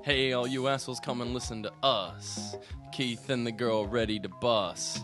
Hey, all you assholes, come and listen to us. Keith and the girl ready to bust.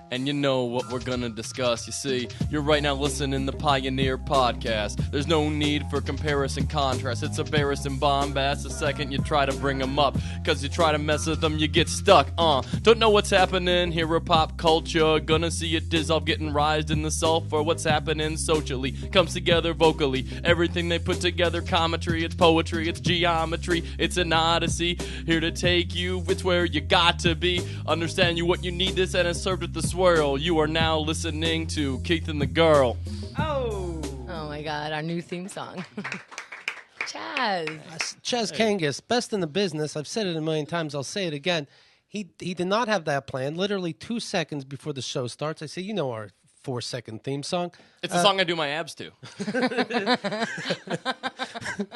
And you know what we're gonna discuss. You see, you're right now listening to Pioneer Podcast. There's no need for comparison contrast. It's embarrassing bombast the second you try to bring them up. Cause you try to mess with them, you get stuck. Don't know what's happening here with pop culture. Gonna see it dissolve, getting rised in the sulfur. What's happening socially comes together vocally. Everything they put together, commentary, it's poetry, it's geometry, it's an odyssey. Here to take you, it's where you got to be. Understand you what you need this, and it's served with the swirl. You are now listening to Keith and the Girl. Oh my God, our new theme song. Chaz. Chaz Kangas, best in the business. I've said it a million times. I'll say it again. He did not have that plan. Literally 2 seconds before the show starts, I say, you know our 4-second theme song. It's the song I do my abs to.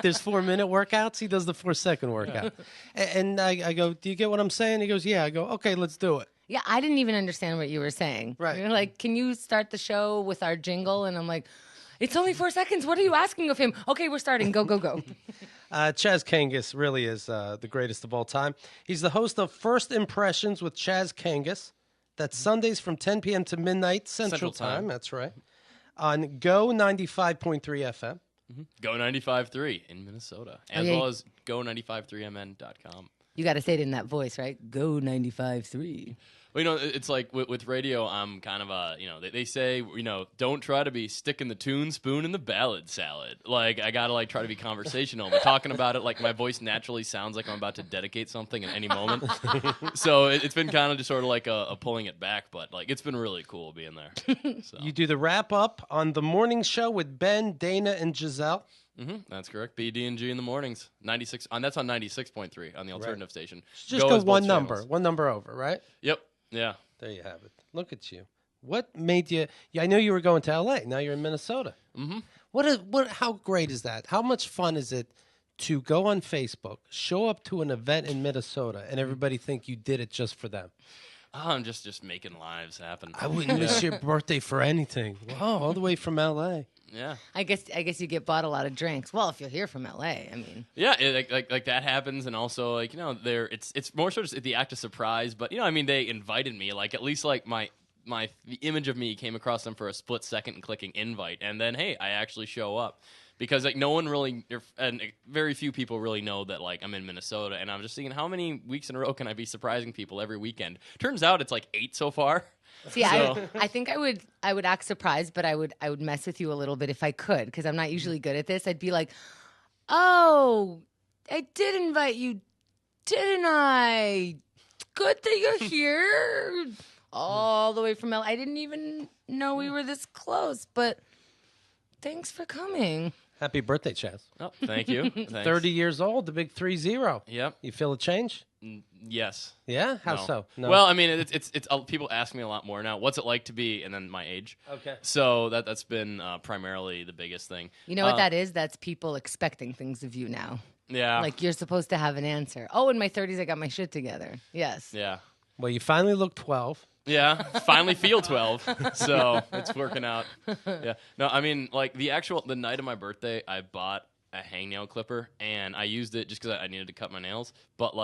There's 4-minute workouts. He does the 4-second workout. And I go, do you get what I'm saying? He goes, yeah. I go, okay, let's do it. Yeah, I didn't even understand what you were saying. Right. You're like, can you start the show with our jingle? And I'm like, it's only 4 seconds. What are you asking of him? Okay, we're starting. Go, go, go. Chaz Kangas really is the greatest of all time. He's the host of First Impressions with Chaz Kangas. That's Sundays from 10 p.m. to midnight Central Time. That's right. On Go 95.3 FM. Mm-hmm. Go 95.3 in Minnesota. As well as go953mn.com. You got to say it in that voice, right? Go 95.3. Well, you know, it's like with radio, I'm kind of they say, don't try to be sticking the tune spoon in the ballad salad. Like, I got to, try to be conversational. But talking about it, my voice naturally sounds like I'm about to dedicate something at any moment. So it's been kind of just sort of like a pulling it back. But, it's been really cool being there. So. You do the wrap-up on the morning show with Ben, Dana, and Giselle. Mm-hmm, that's correct. BD&G in the mornings. 96. That's on 96.3 on the alternative station. Just go one number over, right? Yep. Yeah. There you have it. Look at you. What made you? Yeah, I know you were going to L.A. Now you're in Minnesota. Mm-hmm. How great is that? How much fun is it to go on Facebook, show up to an event in Minnesota, and everybody think you did it just for them? Oh, I'm just making lives happen. I wouldn't miss your birthday for anything. Wow, all the way from L.A. Yeah. I guess you get bought a lot of drinks. Well, if you're here from LA, I mean. Yeah, like that happens, and also it's more so just the act of surprise. But they invited me. At least the image of me came across them for a split second and clicking invite, and then hey, I actually show up. Because no one really, and very few people really know that I'm in Minnesota, and I'm just thinking how many weeks in a row can I be surprising people every weekend? Turns out it's 8 so far. See, so. I think I would act surprised, but I would mess with you a little bit if I could, because I'm not usually good at this. I'd be like, oh, I did invite you, didn't I? Good that you're here, all the way from LA. I didn't even know we were this close, but thanks for coming. Happy birthday, Chaz. Oh, thank you. 30 years old, the big 30. Yep. You feel a change? Yes. Yeah? How no. so? No. Well, it's people ask me a lot more now. What's it like to be, and then my age. Okay. So that's been primarily the biggest thing. You know what that is? That's people expecting things of you now. Yeah. You're supposed to have an answer. Oh, in my 30s, I got my shit together. Yes. Yeah. Well, you finally look 12. Yeah, finally feel 12, so it's working out. Yeah, no, the night of my birthday, I bought a hangnail clipper, and I used it just because I needed to cut my nails, but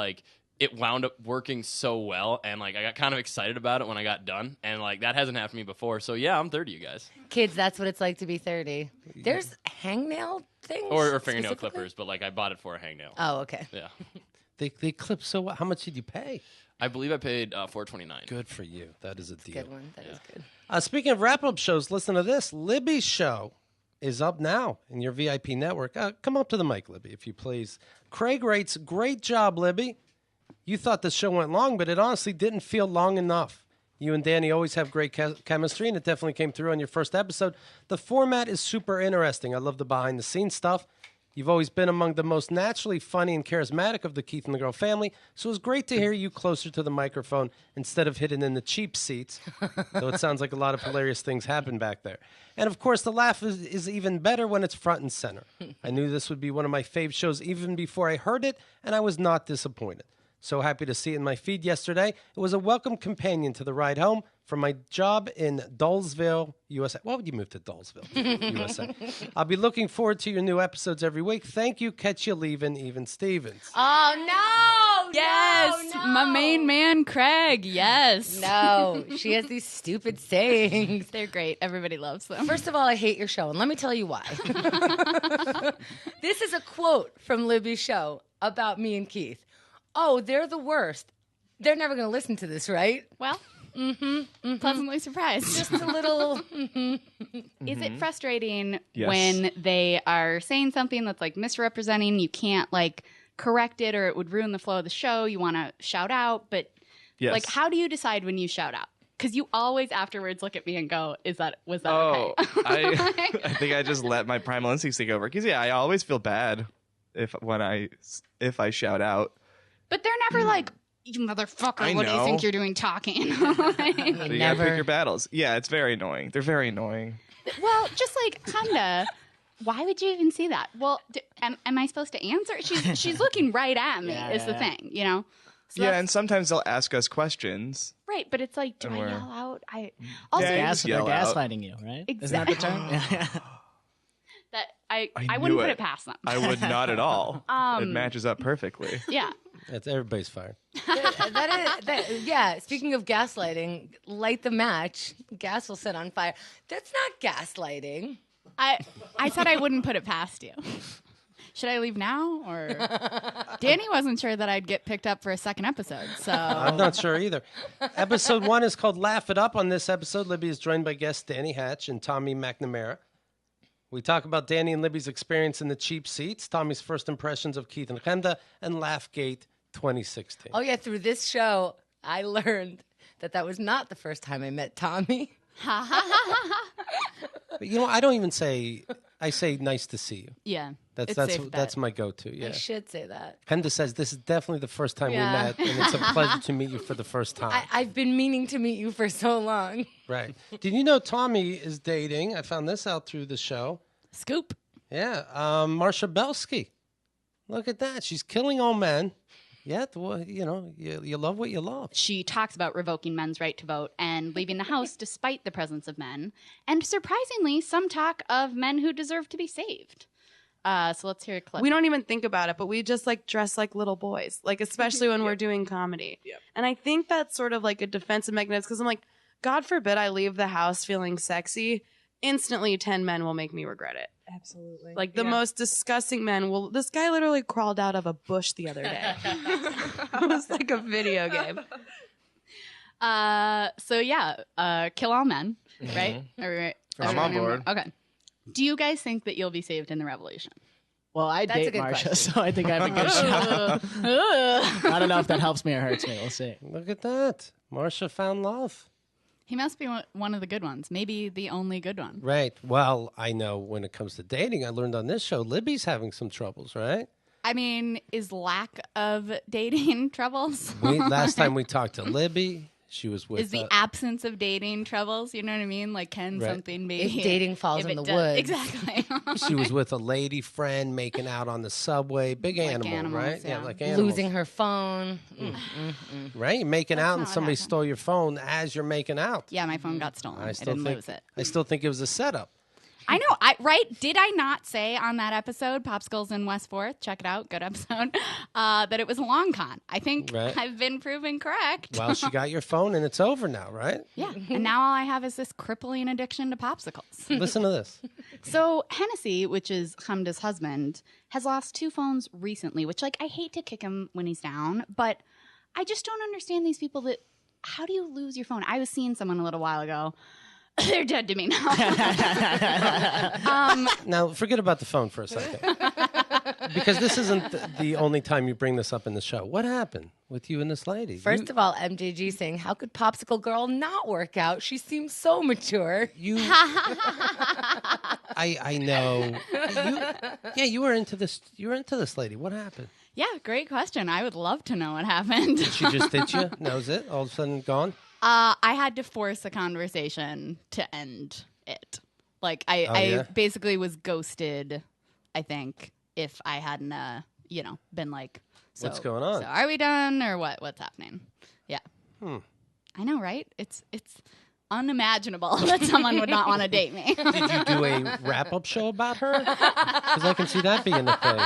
it wound up working so well, and I got kind of excited about it when I got done, and that hasn't happened to me before, so yeah, I'm 30, you guys. Kids, that's what it's like to be 30. There's hangnail things? Or fingernail clippers, but I bought it for a hangnail. Oh, okay. Yeah. They clip so well. How much did you pay? I believe I paid $4.29. Good for you. That is a deal. Good one. That is good. Speaking of wrap-up shows, listen to this. Libby's show is up now in your VIP network. Come up to the mic, Libby, if you please. Craig writes, great job, Libby. You thought the show went long, but it honestly didn't feel long enough. You and Danny always have great chemistry, and it definitely came through on your first episode. The format is super interesting. I love the behind-the-scenes stuff. You've always been among the most naturally funny and charismatic of the Keith and the Girl family, so it was great to hear you closer to the microphone instead of hidden in the cheap seats, though it sounds like a lot of hilarious things happen back there. And, of course, the laugh is even better when it's front and center. I knew this would be one of my fave shows even before I heard it, and I was not disappointed. So happy to see it in my feed yesterday. It was a welcome companion to the ride home from my job in Dullsville, USA. Why would you move to Dullsville, USA? I'll be looking forward to your new episodes every week. Thank you. Catch you leaving, Even Stevens. Oh, no. Yes, No. my main man, Craig. Yes. No, she has these stupid sayings. They're great. Everybody loves them. First of all, I hate your show, and let me tell you why. This is a quote from Libby's show about me and Keith. Oh, they're the worst. They're never going to listen to this, right? Well, pleasantly surprised. Just a little. Is it frustrating Yes. when they are saying something that's like misrepresenting? You can't like correct it, or it would ruin the flow of the show. You want to shout out, but Yes. like, how do you decide when you shout out? Because you always afterwards look at me and go, was that Oh, okay?" I think I just let my primal instincts take over. Because I always feel bad if I shout out. But they're never like, "You motherfucker, I what do you know. think you're doing talking?" You gotta Never. pick your battles. Yeah, it's very annoying. They're very annoying. Well, just like, kinda. Why would you even see that? Well, am I supposed to answer? She's looking right at me. Is the thing, you know? So Yeah, that's- and sometimes they'll ask us questions. right. But it's like, do And I we're- yell out? I also Yeah, Gas, they're yell out. gaslighting you, right? Isn't that the term? that I knew wouldn't put it. it past them. I would not at all. It matches up perfectly. Yeah. Everybody's fired. Yeah, speaking of gaslighting, light the match. Gas will set on fire. That's not gaslighting. I said I wouldn't put it past you. Should I leave now? Or Danny wasn't sure that I'd get picked up for a second episode. So I'm not sure either. Episode 1 is called Laugh It Up. On this episode, Libby is joined by guests Danny Hatch and Tommy McNamara. We talk about Danny and Libby's experience in the cheap seats, Tommy's first impressions of Keith and Chemda, and Laughgate 2016. Oh, yeah, through this show, I learned that was not the first time I met Tommy. But, I don't even say, I say nice to see you. yeah, That's it's safe bet. that's my go-to. I Yeah. should say that. Chemda says this is definitely the first time Yeah. we met, and it's a pleasure to meet you for the first time. I've been meaning to meet you for so long. Right. Did you know Tommy is dating? I found this out through the show. Scoop. Yeah, Marsha Belsky. Look at that. She's killing all men. Yet, well, you love what you love. She talks about revoking men's right to vote and leaving the house despite the presence of men. And surprisingly, some talk of men who deserve to be saved. So let's hear a clip. We don't even think about it, but we just like dress like little boys, like especially when we're doing comedy. Yep. And I think that's sort of like a defensive mechanism because I'm like, God forbid I leave the house feeling sexy. Instantly, 10 men will make me regret it. Absolutely. Like the most disgusting men will. This guy literally crawled out of a bush the other day. It was like a video game. Kill all men, right? I'm on board. Okay. Do you guys think that you'll be saved in the revolution? Well, I That's a date good Marsha, question. so I think I have a good shot. I don't know if that helps me or hurts me. We'll see. Look at that. Marsha found love. He must be one of the good ones. Maybe the only good one. Right. Well, I know when it comes to dating, I learned on this show, Libby's having some troubles, right? I mean, is lack of dating troubles? Last time we talked to Libby, she was with... Is the absence of dating troubles? You know what I mean? Like, can Right. something be... If dating falls if in it the does- woods. Exactly. she was with a lady friend making out on the subway. Big Like animal, animals, right? yeah. Like animals. Losing her phone. Right? Making That's out not and what somebody happened. stole your phone as you're making out. Yeah, my phone got stolen. I still didn't think, lose it. I still think it was a setup. I know, right? Did I not say on that episode, Popsicles in West 4th, check it out, good episode, that it was a long con? I think Right. I've been proven correct. Well, she got your phone and it's over now, right? Yeah, and now all I have is this crippling addiction to popsicles. Listen to this. So Hennessy, which is Chemda's husband, has lost 2 phones recently, which, like, I hate to kick him when he's down, but I just don't understand these people that, how do you lose your phone? I was seeing someone a little while ago. They're dead to me now. Now, forget about the phone for a second. Because this isn't the only time you bring this up in the show. What happened with you and this lady? First of all, MJG saying, how could Popsicle Girl not work out? She seems so mature. I know. You were into this. You were into this lady. What happened? Yeah, great question. I would love to know what happened. She just ditched you? Knows it? All of a sudden gone? I had to force a conversation to end it. Like, I basically was ghosted, I think, if I hadn't, been, like, So, What's going on? So are we done or what? What's happening? Yeah. I know, right? It's unimaginable that someone would not want to date me. Did you do a wrap-up show about her? Because I can see that being a thing.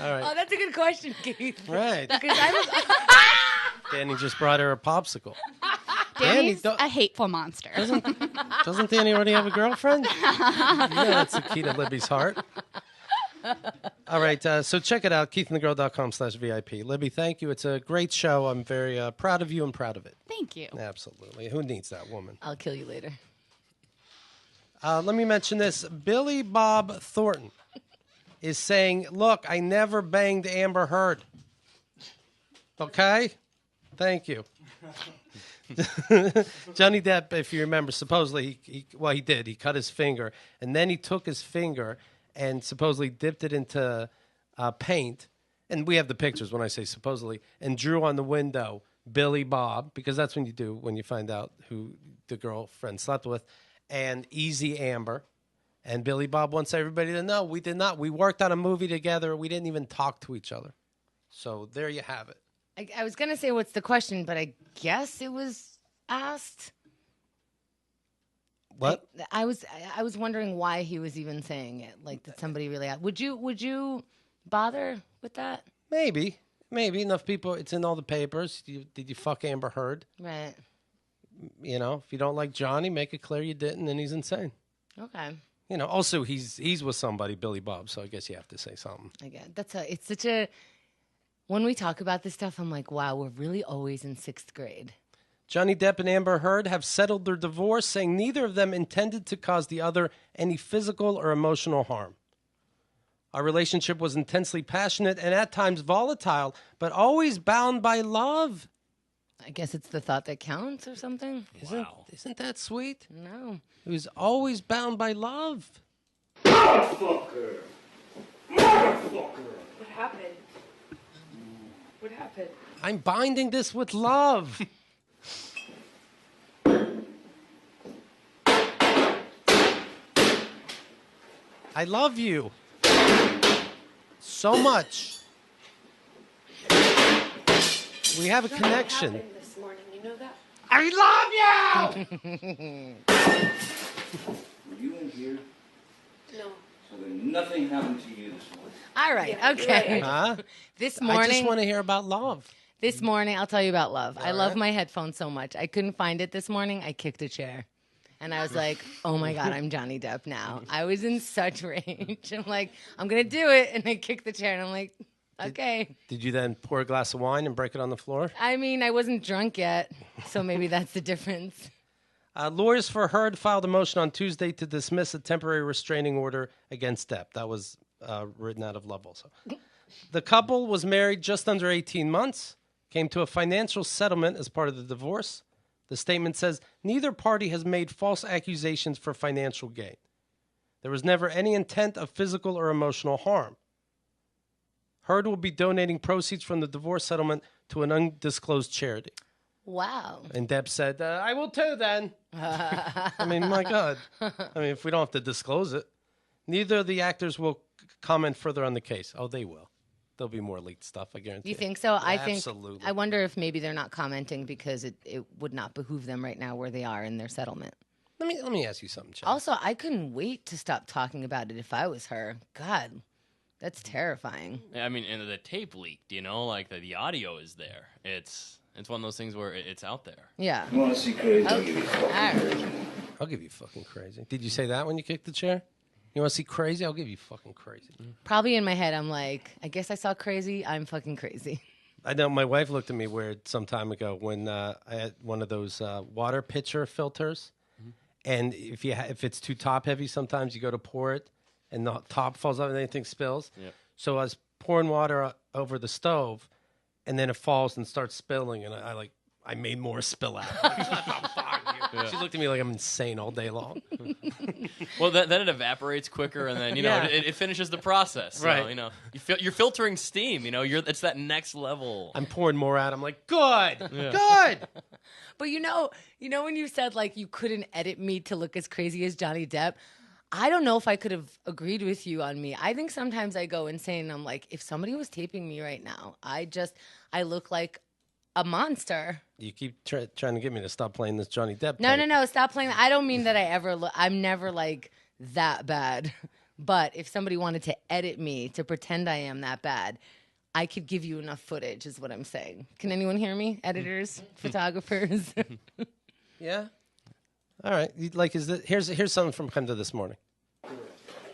All right. Oh, that's a good question, Keith. Right. Because I was. Danny just brought her a popsicle. Danny's Danny, a hateful monster. doesn't Danny already have a girlfriend? Yeah, that's the key to Libby's heart. All right, so check it out, keithandthegirl.com/VIP. Libby, thank you. It's a great show. I'm very proud of you and proud of it. Thank you. Absolutely. Who needs that woman? I'll kill you later. Let me mention this. Billy Bob Thornton is saying, look, I never banged Amber Heard. Okay? Thank you. Johnny Depp, if you remember, supposedly, he did. He cut his finger, and then he took his finger and supposedly dipped it into paint. And we have the pictures when I say supposedly, and drew on the window Billy Bob, because that's when you do when you find out who the girlfriend slept with, and Easy Amber. And Billy Bob wants everybody to know we did not. We worked on a movie together. We didn't even talk to each other. So there you have it. I was going to say what's the question, but I guess it was asked. What? I was wondering why he was even saying it. Like, did somebody really ask? Would you bother with that? Maybe enough people. It's in all the papers. Did you fuck Amber Heard? Right. You know, if you don't like Johnny, make it clear you didn't, and he's insane. Okay. You know, also he's with somebody, Billy Bob. So I guess you have to say something. I get it's such a. When we talk about this stuff, I'm like, wow, we're really always in 6th grade. Johnny Depp and Amber Heard have settled their divorce, saying neither of them intended to cause the other any physical or emotional harm. Our relationship was intensely passionate and at times volatile, but always bound by love. I guess it's the thought that counts or something. Isn't that sweet? No. It was always bound by love. Motherfucker! What happened? What happened? I'm binding this with love. I love you so much. We have a connection. What happened this morning? You know that? I love you! Were you in here? No. So then nothing happened to you this morning. All right. Yeah, Okay. you're Huh? This I morning. just want to hear about love. This morning, I'll tell you about love. I love right. my headphones so much. I couldn't find it this morning. I kicked a chair. And I was like, oh my God, I'm Johnny Depp now. I was in such rage. I'm like, I'm going to do it. And I kicked the chair. And I'm like, okay. Did you then pour a glass of wine and break it on the floor? I mean, I wasn't drunk yet. So maybe that's the difference. Lawyers for Heard filed a motion on Tuesday to dismiss a temporary restraining order against Depp. That was written out of love also. The couple was married just under 18 months, came to a financial settlement as part of the divorce. The statement says neither party has made false accusations for financial gain. There was never any intent of physical or emotional harm. Heard will be donating proceeds from the divorce settlement to an undisclosed charity. Wow. And Depp said, I will too then. I mean, my God. I mean, if we don't have to disclose it. Neither of the actors will comment further on the case. Oh, they will. There'll be more leaked stuff, I guarantee. You think so? I think. Absolutely. I wonder if maybe they're not commenting because it would not behoove them right now where they are in their settlement. Let me ask you something, Chaz. Also, I couldn't wait to stop talking about it if I was her. God, that's terrifying. I mean, and the tape leaked, you know, like the audio is there. It's one of those things where it's out there. Yeah. You want to see crazy? I'll Okay. give you a fucking All right. crazy. I'll give you fucking crazy. Did you say that when you kicked the chair? You want to see crazy? I'll give you fucking crazy. Probably in my head, I'm like, I guess I saw crazy. I'm fucking crazy. I know my wife looked at me weird some time ago when I had one of those water pitcher filters. And if it's too top heavy, sometimes you go to pour it and the top falls off and anything spills. Yep. So I was pouring water over the stove and then it falls and starts spilling. And I made more spill out. She looked at me like I'm insane all day long. Well, then it evaporates quicker, and then Yeah. it finishes the process. So, Right. you know, you're filtering steam. You know, it's that next level. I'm pouring more out. I'm like, good, good. But you know when you said like you couldn't edit me to look as crazy as Johnny Depp, I don't know if I could have agreed with you on me. I think sometimes I go insane. I'm like, if somebody was taping me right now, I look like a monster. You keep trying to get me to stop playing this Johnny Depp. No, tape. no, stop playing. I don't mean that I ever look. I'm never like that bad. But if somebody wanted to edit me to pretend I am that bad, I could give you enough footage, is what I'm saying. Can anyone hear me? Editors, photographers. Yeah. All right. Here's something from Chemda this morning.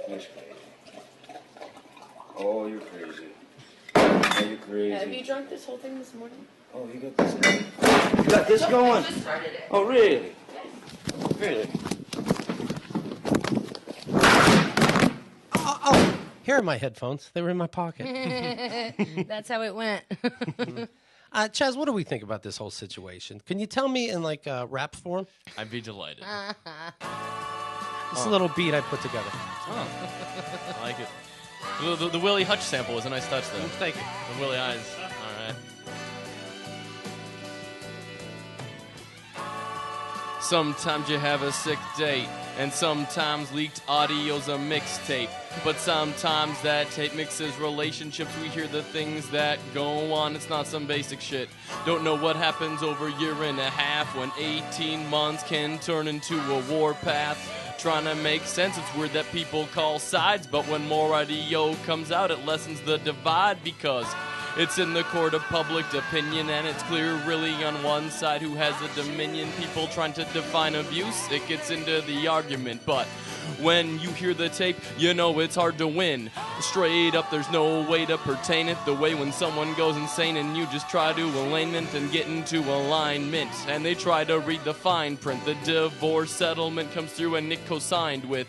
He's crazy. Oh, you're crazy. Oh, you're crazy. Have you drunk this whole thing this morning? Oh, you got this going? You got this going? Just started it. Oh, really? Really? Oh, here are my headphones. They were in my pocket. That's how it went. Chaz, what do we think about this whole situation? Can you tell me in like rap form? I'd be delighted. This little beat I put together. Oh, I like it. The Willie Hutch sample was a nice touch, though. Thank you. The Willie Eyes. All right. Sometimes you have a sick date, and sometimes leaked audio's a mixtape. But sometimes that tape mixes relationships. We hear the things that go on. It's not some basic shit. Don't know what happens over a year and a half when 18 months can turn into a warpath. Trying to make sense, it's weird that people call sides, but when more audio comes out, it lessens the divide because it's in the court of public opinion, and it's clear really on one side who has the dominion. People trying to define abuse, it gets into the argument, but when you hear the tape, you know it's hard to win. Straight up, there's no way to pertain it the way when someone goes insane and you just try to alignment and get into alignment. And they try to read the fine print. The divorce settlement comes through and Nick co-signed with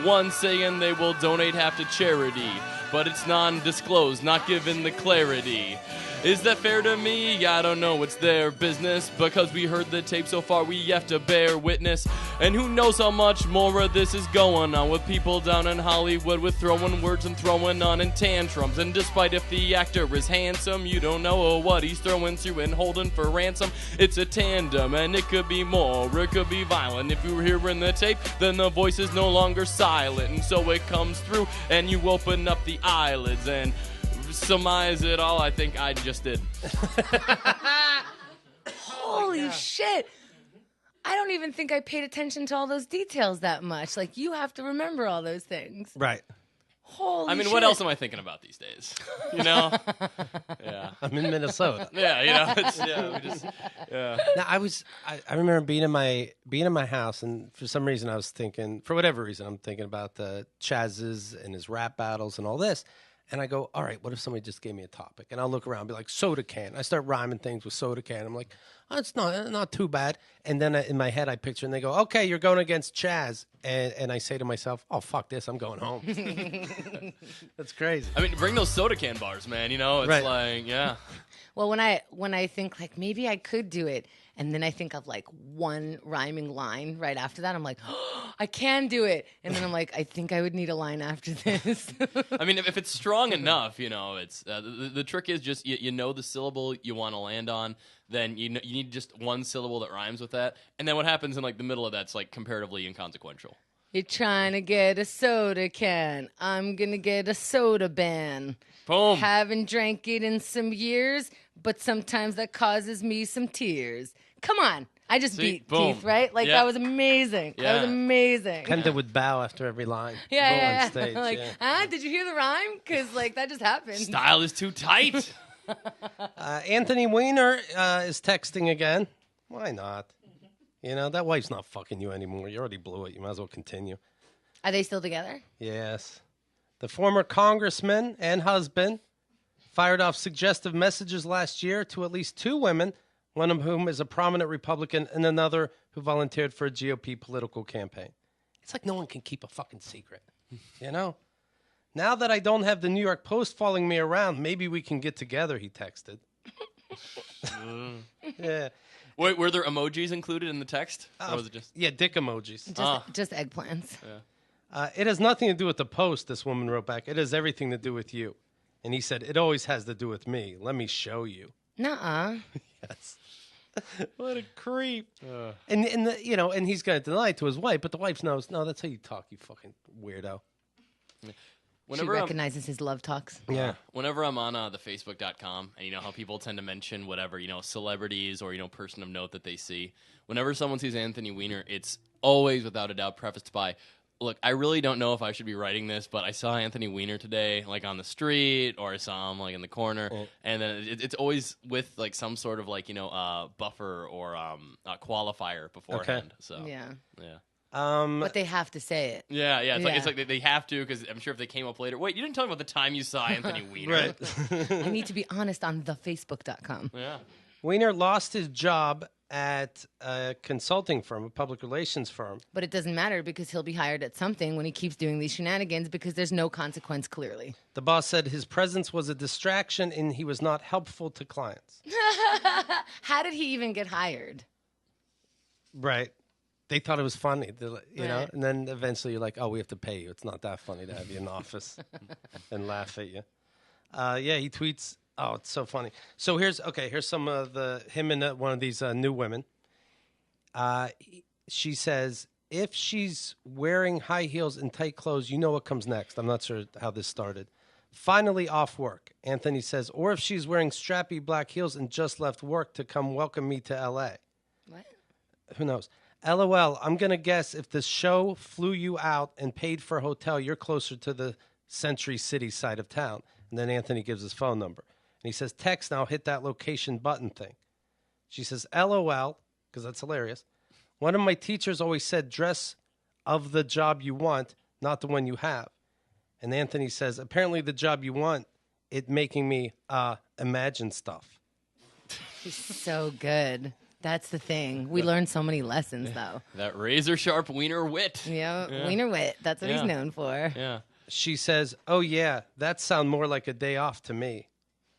one saying they will donate half to charity. But it's non-disclosed, not given the clarity. Is that fair to me? I don't know, it's their business. Because we heard the tape so far, we have to bear witness. And who knows how much more of this is going on with people down in Hollywood with throwing words and throwing on in tantrums. And despite if the actor is handsome, you don't know what he's throwing through and holding for ransom. It's a tandem, and it could be more, or it could be violent. If you were hearing the tape, then the voice is no longer silent. And so it comes through, and you open up the eyelids and surmise it all. I think I just did. Holy shit. I don't even think I paid attention to all those details that much. Like, you have to remember all those things. Right. Holy I mean, shit. what else am I thinking about these days? You know? Yeah. I'm in Minnesota. Yeah, you know, it's, yeah, we just, yeah. Now, I remember being in my house, and for some reason I was thinking, for whatever reason, I'm thinking about the Chaz's and his rap battles and all this. And I go, all right, what if somebody just gave me a topic? And I'll look around and be like, soda can. I start rhyming things with soda can. I'm like, oh, it's not too bad. And then in my head, I picture, and they go, okay, you're going against Chaz. And I say to myself, oh, fuck this, I'm going home. That's crazy. I mean, bring those soda can bars, man. You know, it's Right. like, yeah. Well, when I think, like, maybe I could do it, and then I think of, like, one rhyming line right after that, I'm like, oh, I can do it. And then I'm like, I think I would need a line after this. I mean, if it's strong enough, you know, it's the trick is just you know the syllable you want to land on, then you need just one syllable that rhymes with that, and then what happens in like the middle of that's like comparatively inconsequential. You're trying to get a soda can. I'm going to get a soda ban. Boom. Haven't drank it in some years, but sometimes that causes me some tears. Come on. I just See? beat Boom. Keith, right? Like, Yeah. that was amazing. That was Yeah. amazing. Kenda would bow after every line. Yeah. On stage, Like, yeah. did you hear the rhyme? Because, like, that just happened. Style is too tight. Anthony Weiner is texting again. Why not? You know, that wife's not fucking you anymore. You already blew it. You might as well continue. Are they still together? Yes. The former congressman and husband fired off suggestive messages last year to at least two women, one of whom is a prominent Republican and another who volunteered for a GOP political campaign. It's like no one can keep a fucking secret, you know? Now that I don't have the New York Post following me around, maybe we can get together, he texted. Yeah. Wait, were there emojis included in the text? Or was it just? Yeah, dick emojis. Just eggplants. It has nothing to do with the Post, this woman wrote back. It has everything to do with you. And he said, it always has to do with me. Let me show you. Nuh-uh. Yes. What a creep. And and he's going to deny it to his wife, but the wife knows, no, that's how you talk, you fucking weirdo. She recognizes his love talks. Yeah. Whenever I'm on the Facebook.com, and you know how people tend to mention whatever, celebrities or, person of note that they see. Whenever someone sees Anthony Weiner, it's always, without a doubt, prefaced by, look, I really don't know if I should be writing this, but I saw Anthony Weiner today, like, on the street, or I saw him, like, in the corner. And then it's always with, like, some sort of, like, buffer or qualifier beforehand. Okay. So, yeah. But they have to say it. Yeah. It's like they have to, because I'm sure if they came up later, wait, you didn't tell me about the time you saw Anthony Weiner. Right. I need to be honest on thefacebook.com. Yeah. Weiner lost his job at a consulting firm, a public relations firm. But it doesn't matter because he'll be hired at something when he keeps doing these shenanigans because there's no consequence, clearly. The boss said his presence was a distraction and he was not helpful to clients. How did he even get hired? Right. They thought it was funny, know, Right. and then eventually you're like, oh, we have to pay you. It's not that funny to have you in the office and laugh at you. Yeah, he tweets. Oh, it's so funny. So here's some of him and one of these new women. She says, if she's wearing high heels and tight clothes, you know what comes next. I'm not sure how this started. Finally off work, Anthony says, or if she's wearing strappy black heels and just left work to come welcome me to L.A. What? Who knows? LOL, I'm going to guess if the show flew you out and paid for a hotel, you're closer to the Century City side of town. And then Anthony gives his phone number. And he says, text now, hit that location button thing. She says, LOL, because that's hilarious. One of my teachers always said, dress of the job you want, not the one you have. And Anthony says, apparently the job you want, it making me imagine stuff. He's so good. That's the thing. We learned so many lessons, though. That razor sharp Weiner wit. Yeah, Weiner wit. That's what he's known for. Yeah. She says, oh, yeah, that sounds more like a day off to me.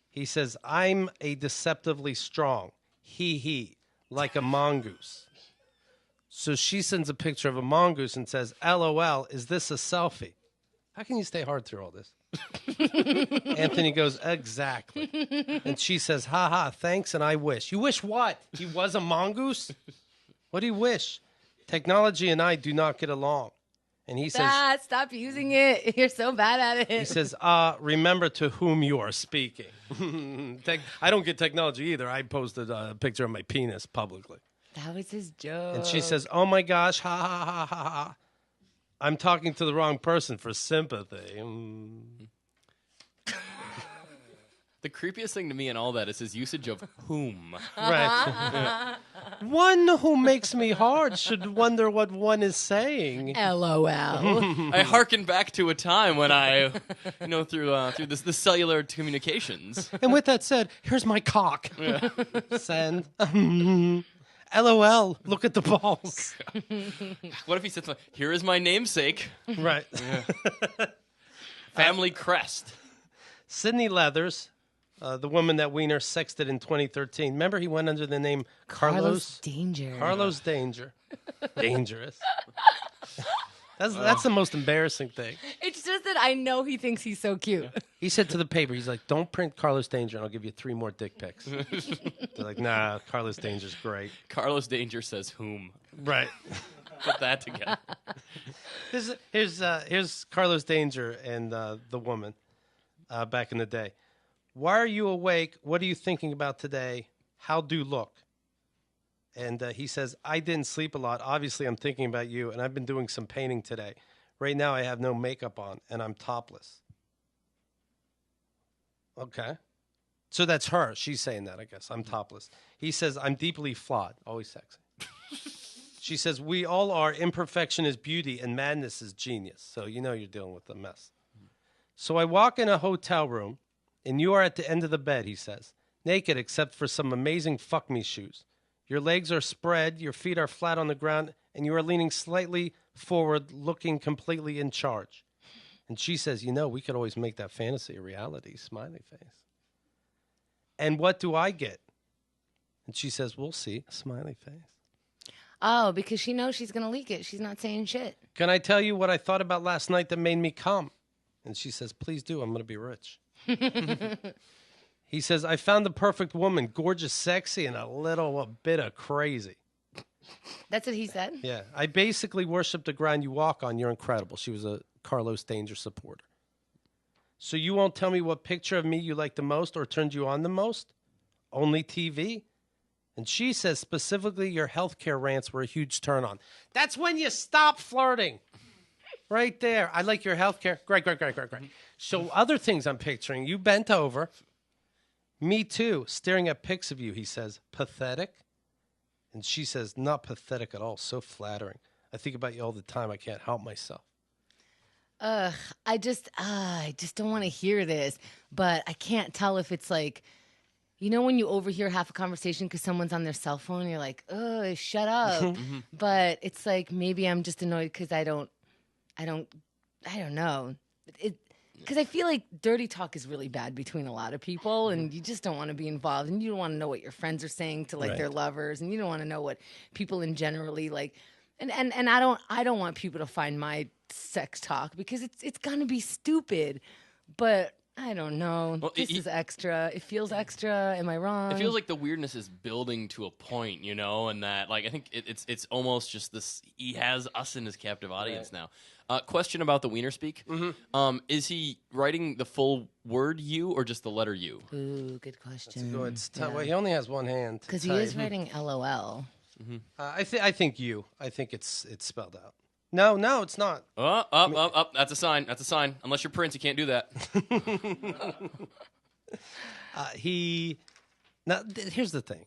He says, I'm a deceptively strong, he, like a mongoose. So she sends a picture of a mongoose and says, LOL, is this a selfie? How can you stay hard through all this? Anthony goes, exactly. And she says, haha, thanks, and I wish. You wish what? He was a mongoose? What do you wish? Technology and I do not get along. And he says, stop using it. You're so bad at it. he says, remember to whom you are speaking. I don't get technology either. I posted a picture of my penis publicly. That was his joke. And she says, oh my gosh, ha ha ha ha ha. I'm talking to the wrong person for sympathy. The creepiest thing to me in all that is his usage of whom. Right. One who makes me hard should wonder what one is saying. LOL. I hearken back to a time when I, through the cellular communications. And with that said, here's my cock. Yeah. Send. LOL, look at the balls. What if he said, here is my namesake. Right. Yeah. Family crest. Sydney Leathers, the woman that Weiner sexted in 2013. Remember he went under the name Carlos Danger. Carlos Danger. Dangerous. That's the most embarrassing thing. It's just that I know he thinks he's so cute. He said to the paper, he's like, don't print Carlos Danger and I'll give you 3 more dick pics. They're like, nah, Carlos Danger's great. Carlos Danger says whom. Right. Put that together. Here's Carlos Danger and the woman back in the day. Why are you awake? What are you thinking about today? How do you look? And he says, I didn't sleep a lot. Obviously, I'm thinking about you, and I've been doing some painting today. Right now, I have no makeup on, and I'm topless. Okay. So that's her. She's saying that, I guess. I'm topless. He says, I'm deeply flawed. Always sexy. She says, we all are. Imperfection is beauty, and madness is genius. So you know you're dealing with a mess. So I walk in a hotel room, and you are at the end of the bed, he says, naked except for some amazing fuck-me shoes. Your legs are spread, your feet are flat on the ground, and you are leaning slightly forward, looking completely in charge. And she says, we could always make that fantasy a reality, smiley face. And what do I get? And she says, we'll see, smiley face. Oh, because she knows she's going to leak it. She's not saying shit. Can I tell you what I thought about last night that made me come? And she says, please do, I'm going to be rich. He says, I found the perfect woman, gorgeous, sexy, and a bit of crazy. That's what he said? Yeah. I basically worship the ground you walk on. You're incredible. She was a Carlos Danger supporter. So you won't tell me what picture of me you like the most or turned you on the most? Only TV? And she says specifically your healthcare rants were a huge turn on. That's when you stop flirting. Right there. I like your healthcare. Great. So other things I'm picturing. You bent over. Me too. Staring at pics of you, he says. Pathetic. And she says, not pathetic at all. So flattering. I think about you all the time. I can't help myself. I just don't want to hear this, but I can't tell if it's like, you know, when you overhear half a conversation because someone's on their cell phone, you're like, oh, shut up. But it's like, maybe I'm just annoyed because I don't know. Because I feel like dirty talk is really bad between a lot of people, and you just don't want to be involved, and you don't want to know what your friends are saying to like their lovers, and you don't want to know what people in generally like. And I don't want people to find my sex talk because it's gonna be stupid. But I don't know. Well, this is extra. It feels extra. Am I wrong? It feels like the weirdness is building to a point, you know, and that like I think it's almost just this. He has us in his captive audience now. Question about the Weiner speak. Is he writing the full word "you" or just the letter "u"? Ooh, good question. Well, he only has one hand. Because he is writing LOL. I think you. I think it's spelled out. No, it's not. Up. That's a sign. That's a sign. Unless you're Prince, you can't do that. Here's the thing.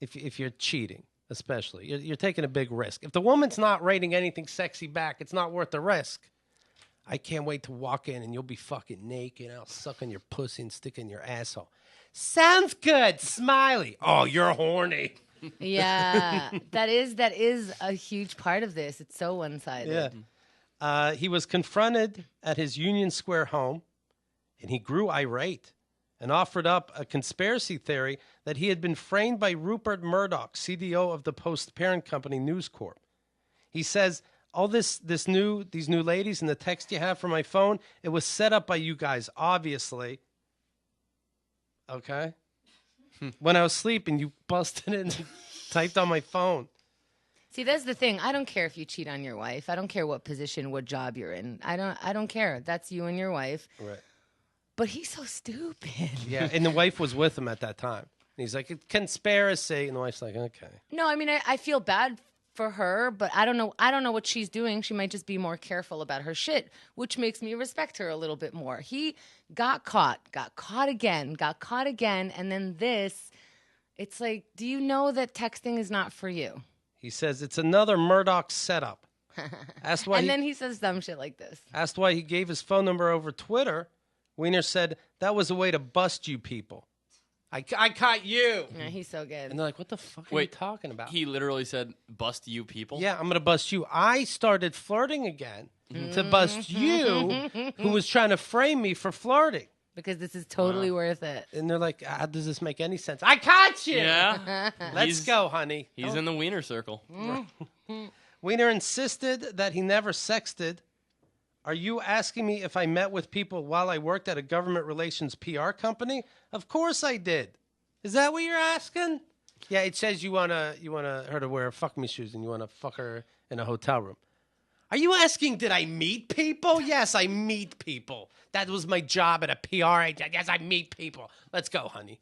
If you're cheating, especially, you're taking a big risk. If the woman's not writing anything sexy back, it's not worth the risk. I can't wait to walk in and you'll be fucking naked. I'll suck on your pussy and stick in your asshole. Sounds good. Smiley. Oh, you're horny. Yeah, that is a huge part of this. It's so one-sided. Yeah. He was confronted at his Union Square home, and he grew irate and offered up a conspiracy theory that he had been framed by Rupert Murdoch, CDO of the Post parent company News Corp. He says, all these new ladies and the text you have from my phone, it was set up by you guys, obviously. Okay? When I was sleeping, you busted in and typed on my phone. See, that's the thing. I don't care if you cheat on your wife. I don't care what position, what job you're in. I don't care. That's you and your wife. Right. But he's so stupid. Yeah, and the wife was with him at that time. And he's like, conspiracy. And the wife's like, okay. No, I mean, I feel bad for her, but I don't know what she's doing. She might just be more careful about her shit, which makes me respect her a little bit more. He got caught again, and then this, it's like, do you know that texting is not for you? He says it's another Murdoch setup. Asked why then he says dumb shit like this. Asked why he gave his phone number over Twitter. Weiner said that was a way to bust you people. I caught you. Yeah, he's so good. And they're like, what the fuck are you talking about? He literally said, bust you people? Yeah, I'm going to bust you. I started flirting again to bust you, who was trying to frame me for flirting. Because this is totally worth it. And they're like, does this make any sense? I caught you. Yeah. Let's go, honey. He's in the Weiner circle. Weiner insisted that he never sexted. Are you asking me if I met with people while I worked at a government relations PR company? Of course I did. Is that what you're asking? Yeah, it says you want her to wear fuck me shoes and you want to fuck her in a hotel room. Are you asking, did I meet people? Yes, I meet people. That was my job at a PR agency. Yes, I meet people. Let's go, honey.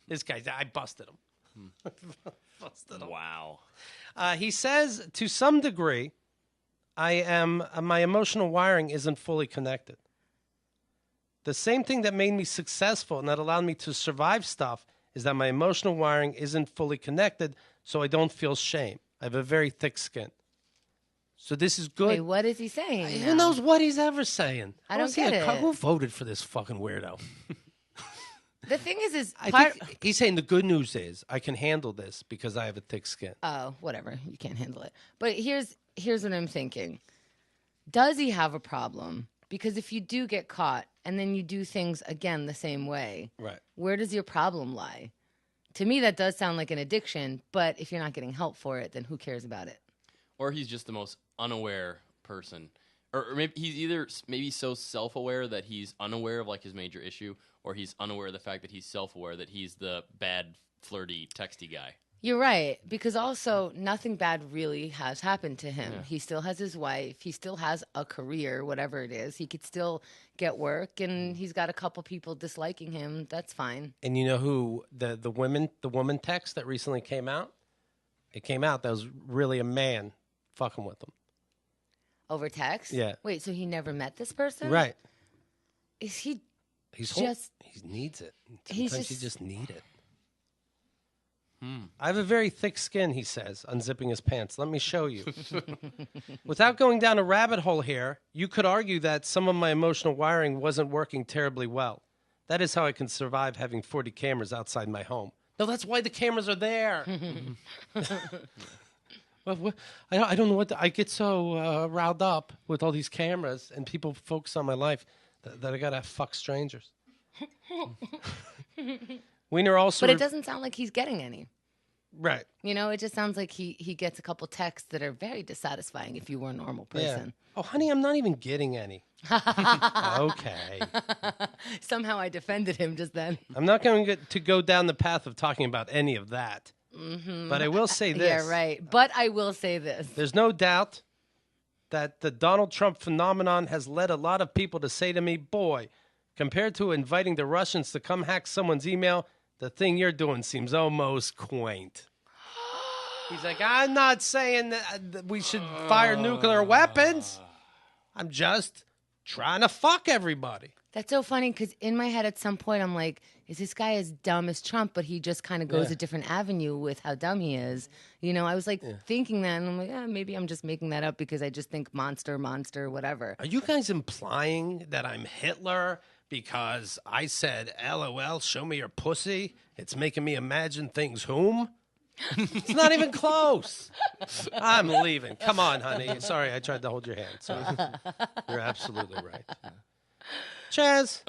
This guy, I busted him. Busted him. Wow. He says, to some degree, my emotional wiring isn't fully connected. The same thing that made me successful and that allowed me to survive stuff is that my emotional wiring isn't fully connected, so I don't feel shame. I have a very thick skin. So this is good. Wait, what is he saying? Who knows what he's ever saying? I don't get it. Who voted for this fucking weirdo? The thing is I think he's saying the good news is I can handle this because I have a thick skin. Oh, whatever. You can't handle it. But here's what I'm thinking. Does he have a problem? Because if you do get caught and then you do things again the same way, right? Where does your problem lie? To me, that does sound like an addiction. But if you're not getting help for it, then who cares about it? Or he's just the most unaware person. or maybe he's either maybe so self-aware that he's unaware of like his major issue, or he's unaware of the fact that he's self-aware that he's the bad, flirty, texty guy. You're right, because also nothing bad really has happened to him. Yeah. He still has his wife. He still has a career, whatever it is. He could still get work, and he's got a couple people disliking him. That's fine. And you know who the woman text that recently came out? It came out that was really a man fucking with him. Over text? Yeah. Wait, so he never met this person? Right. Is he He needs it. Sometimes you just need it. I have a very thick skin, he says, unzipping his pants. Let me show you. Without going down a rabbit hole here, you could argue that some of my emotional wiring wasn't working terribly well. That is how I can survive having 40 cameras outside my home. No, that's why the cameras are there. I don't know what I get so riled up with all these cameras and people focus on my life that I gotta fuck strangers. Weiner also, But it doesn't sound like he's getting any. right? You know, it just sounds like he gets a couple texts that are very dissatisfying if you were a normal person. Yeah. Oh, honey, I'm not even getting any. Okay. Somehow I defended him just then. I'm not going to go down the path of talking about any of that. But I will say this. Yeah, right. But I will say this. There's no doubt that the Donald Trump phenomenon has led a lot of people to say to me, boy, compared to inviting the Russians to come hack someone's email, the thing you're doing seems almost quaint. He's like, I'm not saying that we should fire nuclear weapons. I'm just trying to fuck everybody. That's so funny because in my head at some point I'm like, is this guy as dumb as Trump? But he just kind of goes a different avenue with how dumb he is. You know, I was like thinking that, and I'm like, maybe I'm just making that up because I just think monster, whatever. Are you guys implying that I'm Hitler because I said, LOL, show me your pussy? It's making me imagine things whom? It's not even close. I'm leaving. Come on, honey. Sorry, I tried to hold your hand. Sorry. You're absolutely right. Chaz.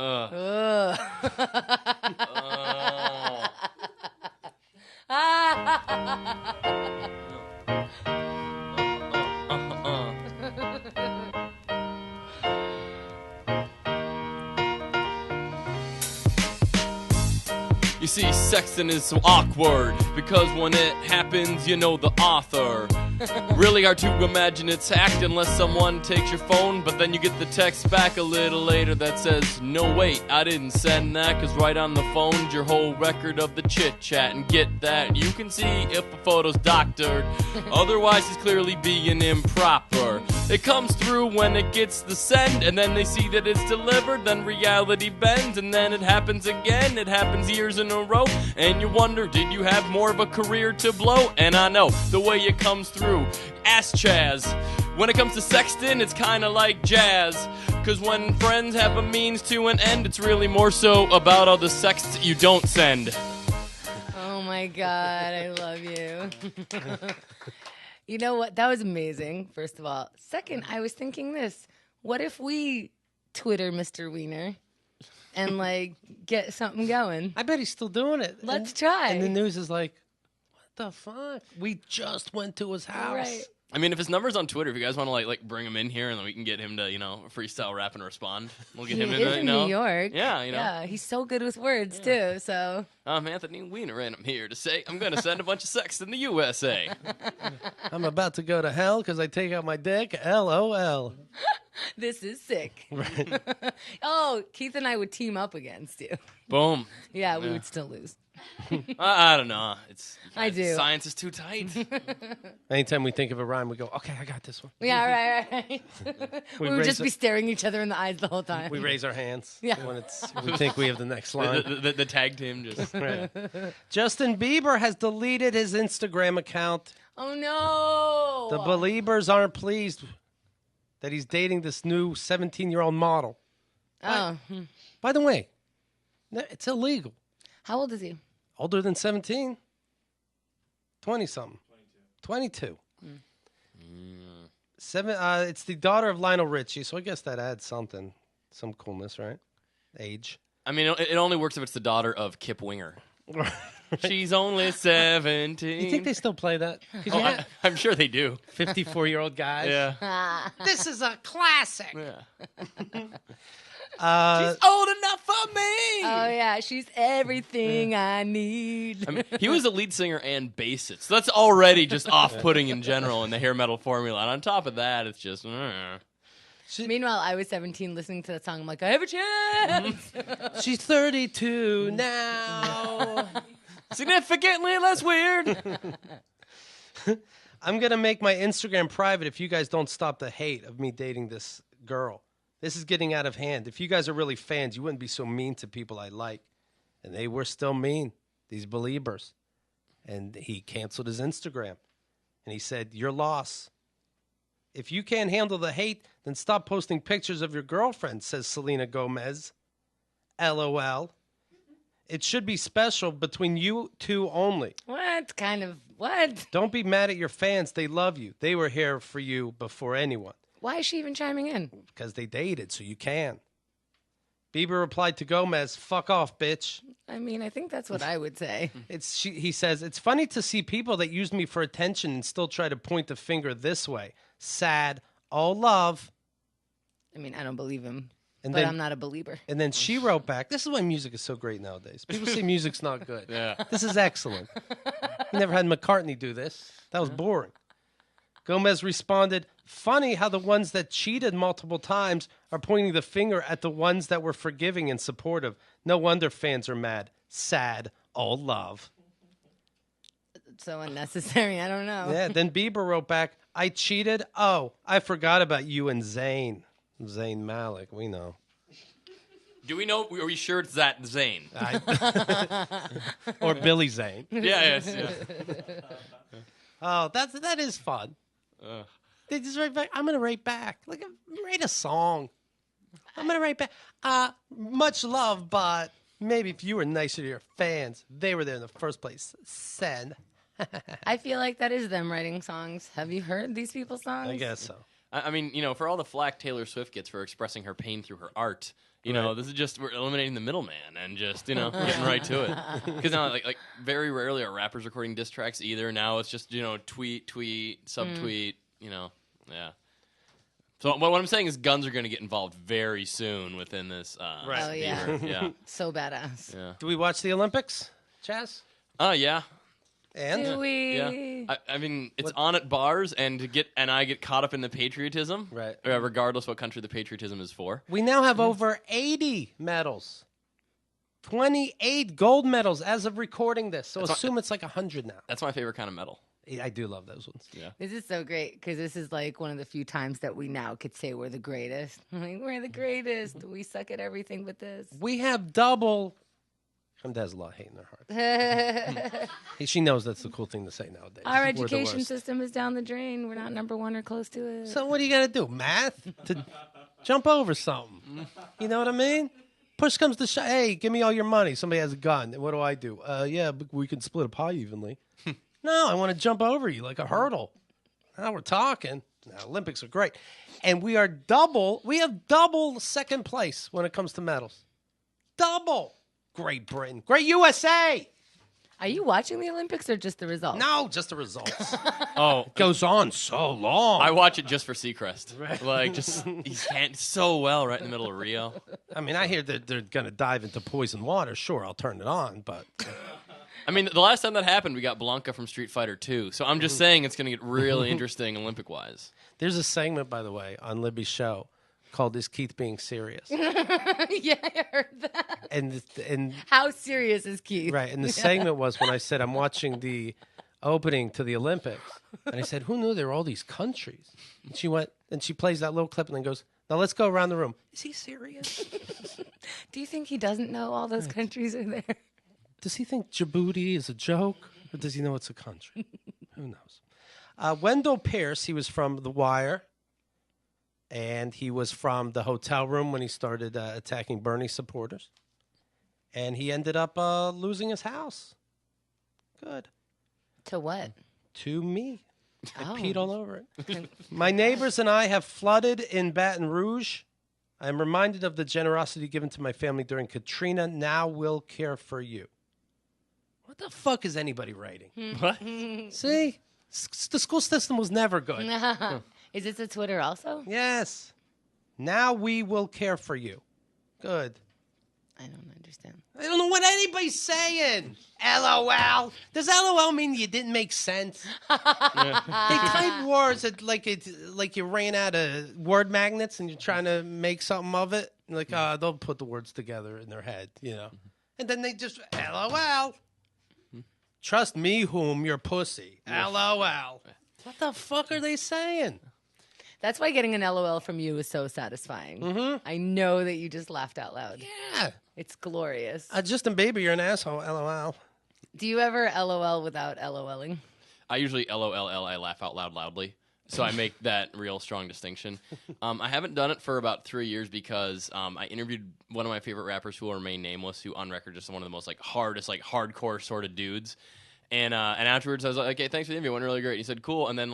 You see, sexting is so awkward because when it happens, you know the author. Really hard to imagine it's hacked unless someone takes your phone, but then you get the text back a little later that says, no, wait, I didn't send that, because right on the phone's your whole record of the chit-chat, and get that, you can see if a photo's doctored. Otherwise, it's clearly being improper. It comes through when it gets the send, and then they see that it's delivered, then reality bends, and then it happens again. It happens years in a row, and you wonder, did you have more of a career to blow? And I know, the way it comes through. Ask Chaz. When it comes to sexting, it's kinda like jazz. Cause when friends have a means to an end, it's really more so about all the sexts you don't send. Oh my God, I love you. You know what? That was amazing, first of all. Second, I was thinking this. What if we Twitter Mr. Weiner and like get something going? I bet he's still doing it. Let's try. And the news is like, what the fuck? We just went to his house. Right. I mean, if his number's on Twitter, if you guys want to like bring him in here and then we can get him to, freestyle rap and respond, we'll get He him is in New York. Yeah, Yeah, he's so good with words too. So I'm Anthony Weiner, and I'm here to say I'm going to send a bunch of sex in the USA. I'm about to go to hell because I take out my dick. LOL. this is sick. Right. Oh, Keith and I would team up against you. Boom. Yeah, we would still lose. I don't know. I do. Science is too tight. Anytime we think of a rhyme, we go, okay, I got this one. Yeah, right. we would raise just it- be staring each other in the eyes the whole time. We raise our hands Yeah. when we think we have the next line. the tag team just. Right. Justin Bieber has deleted his Instagram account. Oh no! The Beliebers aren't pleased that he's dating this new 17-year-old model. Oh, By the way, it's illegal. how old is he? Older than 17? 20-something. 22. It's the daughter of Lionel Richie, so I guess that adds something. Some coolness, right? Age. I mean, it only works if it's the daughter of Kip Winger. She's only 17. You think they still play that? 'Cause I'm sure they do. 54-year-old guys. Yeah. This is a classic. Yeah. Uh, She's old enough for me. Oh yeah, she's everything I need. I mean, he was a lead singer and bassist. So that's already just off-putting in general in the hair metal formula. And on top of that, it's just... Meanwhile, I was 17 listening to that song. I'm like, I have a chance. She's 32 now. Significantly less weird. I'm going to make my Instagram private if you guys don't stop the hate of me dating this girl. This is getting out of hand. If you guys are really fans, you wouldn't be so mean to people I like. And they were still mean, these believers. And he canceled his Instagram. And he said, your loss. If you can't handle the hate, then stop posting pictures of your girlfriend, says Selena Gomez. LOL. It should be special between you two only. What kind of, what? Don't be mad at your fans. They love you. They were here for you before anyone. Why is she even chiming in? Because they dated, so you can. Bieber replied to Gomez, fuck off, bitch. I mean, I think that's what I would say. He says, it's funny to see people that use me for attention and still try to point the finger this way. Sad. All love. I mean, I don't believe him, And but then- I'm not a believer. And then she wrote back, this is why music is so great nowadays. People say music's not good. Yeah. This is excellent. You never had McCartney do this. That was boring. Gomez responded, funny how the ones that cheated multiple times are pointing the finger at the ones that were forgiving and supportive. No wonder fans are mad. Sad. All love. So unnecessary. I don't know. Yeah, then Bieber wrote back, I cheated? Oh, I forgot about you and Zayn. Zayn Malik, we know. Do we know? Are we sure it's that Zayn? Or Billy Zane. Yeah. Oh, that is fun. They just write back. I'm gonna write back. Like, write a song. I'm gonna write back. Much love, but maybe if you were nicer to your fans, they were there in the first place. Send. I feel like that is them writing songs. Have you heard these people's songs? I guess so. I mean, for all the flack Taylor Swift gets for expressing her pain through her art, this is just, we're eliminating the middleman and just, getting right to it. Because now, like very rarely are rappers recording diss tracks either. Now it's just, tweet, subtweet, yeah. So what I'm saying is guns are going to get involved very soon within this. Right. Oh, yeah. Bieber. Yeah. So badass. Yeah. Do we watch the Olympics, Chaz? Yeah. And Do we? Yeah, I mean, it's on at bars, and I get caught up in the patriotism, Right. Regardless what country the patriotism is for. we now have over 80 medals. 28 gold medals as of recording this. So assume it's like 100 now. That's my favorite kind of medal. I do love those ones. Yeah. This is so great because this is like one of the few times that we now could say we're the greatest. Like, we're the greatest. We suck at everything but this. We have double. Hamda has a lot of hate in her heart. She knows that's the cool thing to say nowadays. Our We're the education worst. system is down the drain. We're not number one or close to it. So what do you got to do? Math? To jump over something. You know what I mean? Push comes to shove. Hey, give me all your money. Somebody has a gun. What do I do? Yeah, but we can split a pie evenly. No, I want to jump over you like a hurdle. Now we're talking. Now, Olympics are great. And we have double second place when it comes to medals. Double. Great Britain. Great USA. Are you watching the Olympics or just the results? No, just the results. Oh, Goes on so long. I watch it just for Seacrest. Like, just he's so well right in the middle of Rio. I mean, I hear that they're going to dive into poison water. Sure, I'll turn it on, but I mean, the last time that happened, we got Blanca from Street Fighter 2. So I'm just saying it's going to get really interesting Olympic-wise. there's a segment, by the way, on Libby's show called "Is Keith Being Serious?" Yeah, I heard that. and How serious is Keith? right, and the segment was when I said I'm watching the opening to the Olympics, and I said, "Who knew there were all these countries?" And she went and she plays that little clip and then goes, "Now let's go around the room." Is he serious? Do you think he doesn't know all those countries are there? Does he think Djibouti is a joke, or does he know it's a country? Who knows? Wendell Pierce, he was from The Wire, and he was from the hotel room when he started attacking Bernie supporters. And he ended up losing his house. Good. To what? To me. I Oh. peed all over it. My neighbors and I have flooded in Baton Rouge. I am reminded of the generosity given to my family during Katrina. Now we'll care for you. What the fuck is anybody writing? What? See? The school system was never good. Is this a Twitter also? Yes. Now we will care for you. Good. I don't understand. I don't know what anybody's saying. LOL. Does LOL mean you didn't make sense? They type words like you ran out of word magnets and you're trying to make something of it. Like, they'll put the words together in their head, you know. And then they just, LOL. Trust me, whom you're pussy. LOL. What the fuck are they saying? That's why getting an LOL from you is so satisfying. Mm-hmm. I know that you just laughed out loud. Yeah. It's glorious. Justin Bieber, you're an asshole. LOL. Do you ever LOL without LOLing? I usually LOL, I laugh out loud loudly. So I make that real strong distinction. I haven't done it for about 3 years because I interviewed one of my favorite rappers who will remain nameless, who on record just one of the most hardest, hardcore sort of dudes. And afterwards I was like, okay, thanks for the interview. It went really great. He said, cool. And then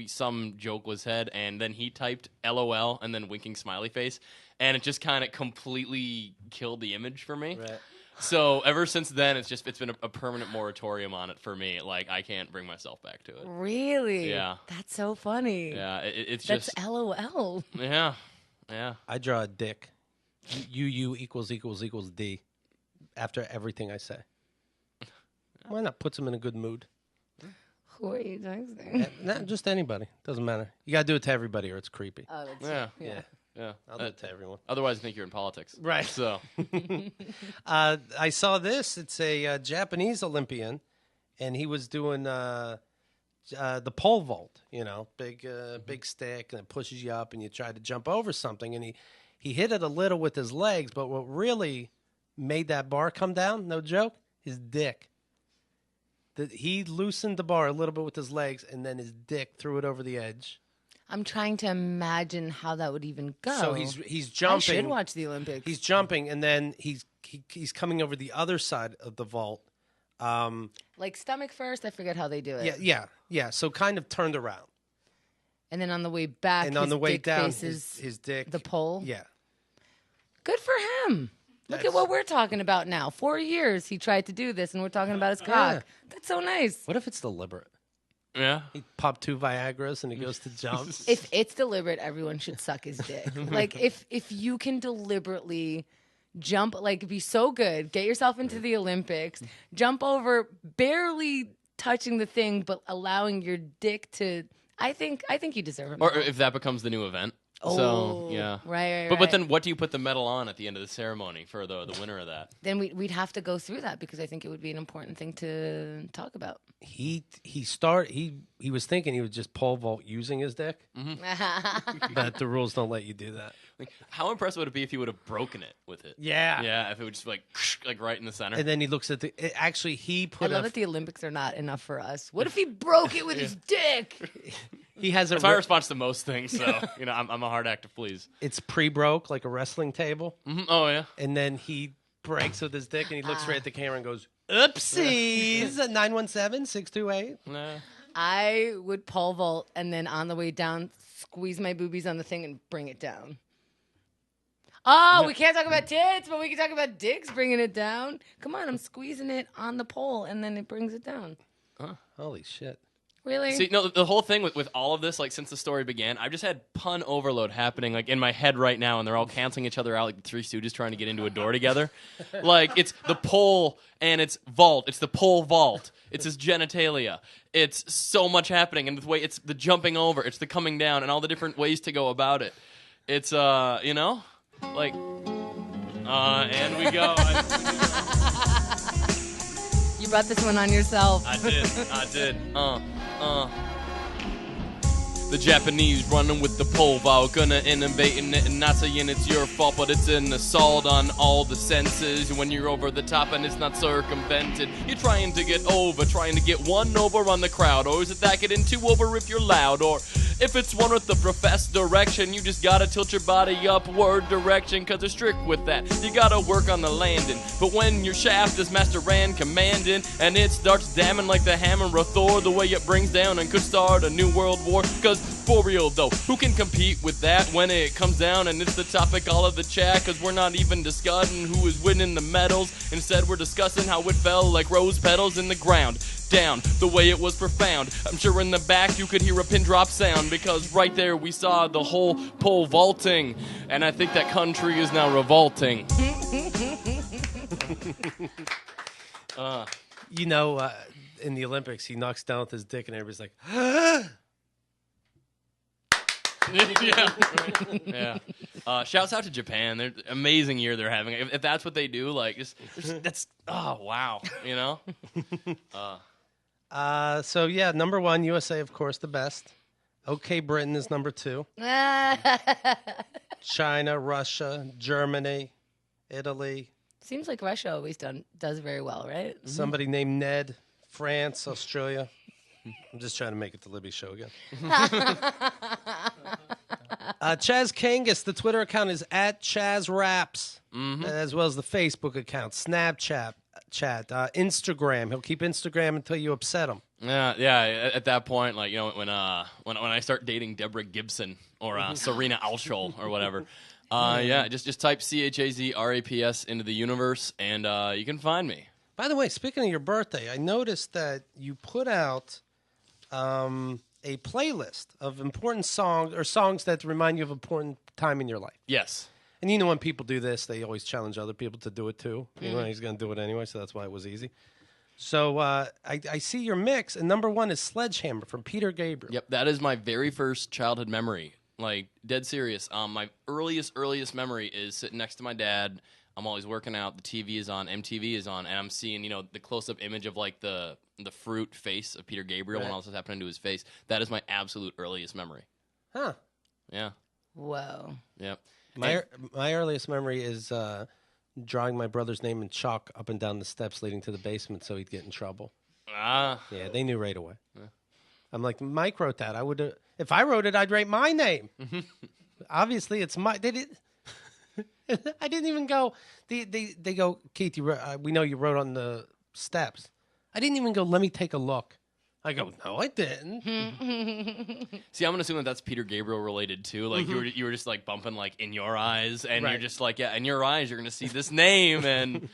some joke was said, and then he typed LOL and then winking smiley face, and it just kind of completely killed the image for me. Right. So ever since then, it's been a permanent moratorium on it for me. Like, I can't bring myself back to it. Really? Yeah. That's so funny. Yeah, it's That's just LOL. Yeah. I draw a dick. U equals D after everything I say. Why not? Puts them in a good mood. Who are you texting? Not just anybody. Doesn't matter. You got to do it to everybody or it's creepy. Oh, that's Yeah. I'll do it to everyone. Otherwise, I think you're in politics. Right. So I saw this. It's a Japanese Olympian, and he was doing the pole vault. You know, big stick, and it pushes you up, and you try to jump over something. And he hit it a little with his legs, but what really made that bar come down, no joke, his dick. He loosened the bar a little bit with his legs, and then his dick threw it over the edge. I'm trying to imagine how that would even go. So he's jumping. I should watch the Olympics. He's jumping, and then he's coming over the other side of the vault. Like stomach first. I forget how they do it. Yeah. So kind of turned around, and then on the way back, and on the way dick down, faces his dick, the pole. Yeah. Good for him. Look at what we're talking about now. 4 years he tried to do this, and we're talking about his cock. That's so nice. What if it's deliberate? yeah. He popped 2 Viagras and he goes to jump. If it's deliberate, everyone should suck his dick. Like if you can deliberately jump, like be so good, get yourself into the Olympics, jump over, barely touching the thing, but allowing your dick to. I think you deserve it. Or if that becomes the new event. So yeah, right. But then what do you put the medal on at the end of the ceremony for the winner of that? Then we'd have to go through that because I think it would be an important thing to talk about. He was thinking he would just pole vault using his dick, but the rules don't let you do that. Like, how impressive would it be if he would have broken it with it? Yeah. If it would just like right in the center. And then he looks at he put. I love that the Olympics are not enough for us. What if he broke it with his dick? He has That's my response to most things. So I'm a hard act to please. It's pre-broke like a wrestling table. Mm-hmm. Oh yeah. And then he breaks with his dick and he looks right at the camera and goes, "Oopsies!" 917-628. Nah. I would pole vault and then on the way down, squeeze my boobies on the thing and bring it down. Oh, we can't talk about tits, but we can talk about dicks bringing it down. Come on, I'm squeezing it on the pole and then it brings it down. Holy shit. Really? See, no, the whole thing with all of this, like since the story began, I've just had pun overload happening like in my head right now, and they're all canceling each other out like the Three Stooges trying to get into a door together. Like it's the pole and it's vault. It's the pole vault. It's his genitalia. It's so much happening, and the way it's the jumping over, it's the coming down, and all the different ways to go about it. It's and we go. You brought this one on yourself. I did. The Japanese running with the pole vault, gonna innovating it and not saying it's your fault, but it's an assault on all the senses. When you're over the top and it's not circumvented, you're trying to get over, trying to get one over on the crowd, or is it that getting too over if you're loud, or If it's one with the professed direction, you just gotta tilt your body upward direction, cause they're strict with that. You gotta work on the landing. But when your shaft is Master Rand commanding, and it starts damning like the hammer of Thor, the way it brings down and could start a new world war. Cause for real though, who can compete with that when it comes down and it's the topic all of the chat? Cause we're not even discussing who is winning the medals. Instead we're discussing how it fell like rose petals in the ground. Down, the way it was profound. I'm sure in the back you could hear a pin drop sound, because right there we saw the whole pole vaulting. And I think that country is now revolting. In the Olympics, he knocks down with his dick and everybody's like, yeah. Shouts out to Japan. They're amazing year they're having. If that's what they do, like, that's wow, you know. So yeah, number one, USA, of course, the best. Okay, Britain is number two. China, Russia, Germany, Italy. Seems like Russia always does very well, right? Somebody named Ned, France, Australia. I'm just trying to make it to Libby's show again. Chaz Kangas, the Twitter account is @ChazRaps, as well as the Facebook account, Snapchat, Instagram. He'll keep Instagram until you upset him. Yeah. At that point, like, you know, when I start dating Deborah Gibson or Serena Alschol or whatever, just type CHAZRAPS into the universe and you can find me. By the way, speaking of your birthday, I noticed that you put out a playlist of important songs or songs that remind you of an important time in your life. Yes. And you know when people do this, they always challenge other people to do it too. You know, he's going to do it anyway, so that's why it was easy. So I see your mix, and number one is Sledgehammer from Peter Gabriel. Yep, that is my very first childhood memory. Like, dead serious. My earliest memory is sitting next to my dad. I'm always working out. The TV is on. MTV is on. And I'm seeing, you know, the close-up image of, like, the fruit face of Peter Gabriel when all this was happening to his face. That is my absolute earliest memory. Huh. Yeah. Whoa. Yep. My earliest memory is drawing my brother's name in chalk up and down the steps leading to the basement so he'd get in trouble. Yeah, they knew right away. Yeah. I'm like, Mike wrote that. I would, if I wrote it, I'd write my name. Obviously, it's my. They did. I didn't even go. They go, Keith. We know you wrote on the steps. I didn't even go. Let me take a look. I go, no, I didn't. See, I'm gonna assume that that's Peter Gabriel related too. Like you were just like bumping like in your eyes, and you're just like, yeah, in your eyes, you're gonna see this name, and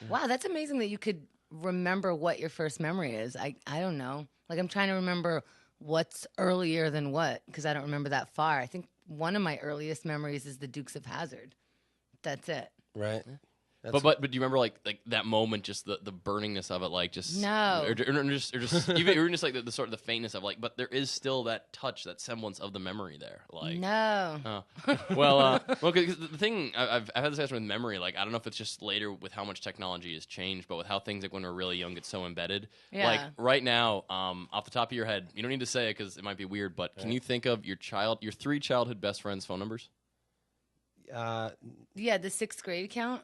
wow, that's amazing that you could remember what your first memory is. I don't know. Like, I'm trying to remember what's earlier than what, because I don't remember that far. I think one of my earliest memories is the Dukes of Hazzard. That's it. Right. But do you remember like that moment, just the burningness of it, like just no, or just even just like the sort of the faintness of like, but there is still that touch, that semblance of the memory there. Like no. Well, because the thing I've had this discussion with memory, like I don't know if it's just later with how much technology has changed, but with how things like when we're really young get so embedded. Yeah. Like right now, off the top of your head, you don't need to say it because it might be weird, but can you think of your 3 childhood best friends' phone numbers? Yeah, the 6th grade count.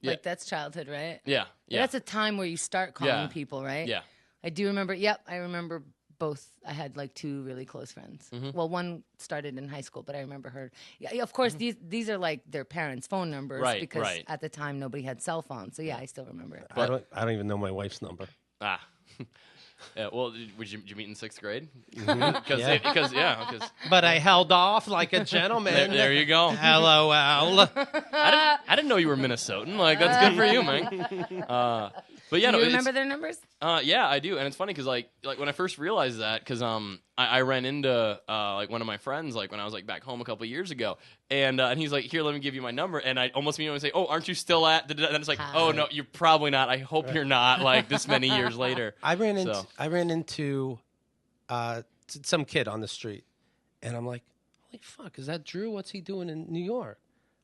Yeah. Like, that's childhood, right? Yeah. That's a time where you start calling people, right? Yeah. I do remember. Yep, I remember both. I had, like, 2 really close friends. Mm-hmm. Well, one started in high school, but I remember her. Yeah, of course, these are, like, their parents' phone numbers. Right, because at the time, nobody had cell phones. So, yeah, I still remember it. I don't even know my wife's number. Yeah, well, did you meet in 6th grade? Because But I held off like a gentleman. There you go. LOL. I didn't know you were Minnesotan. Like, that's good for you, man. But yeah, do you remember their numbers? Yeah, I do, and it's funny because like when I first realized that, because I ran into like one of my friends like when I was like back home a couple of years ago, and he's like, here, let me give you my number, and I almost immediately say, oh, aren't you still at? And it's like, oh no, you're probably not. I hope you're not. Like this many years later, I ran into some kid on the street, and I'm like, holy fuck, is that Drew? What's he doing in New York?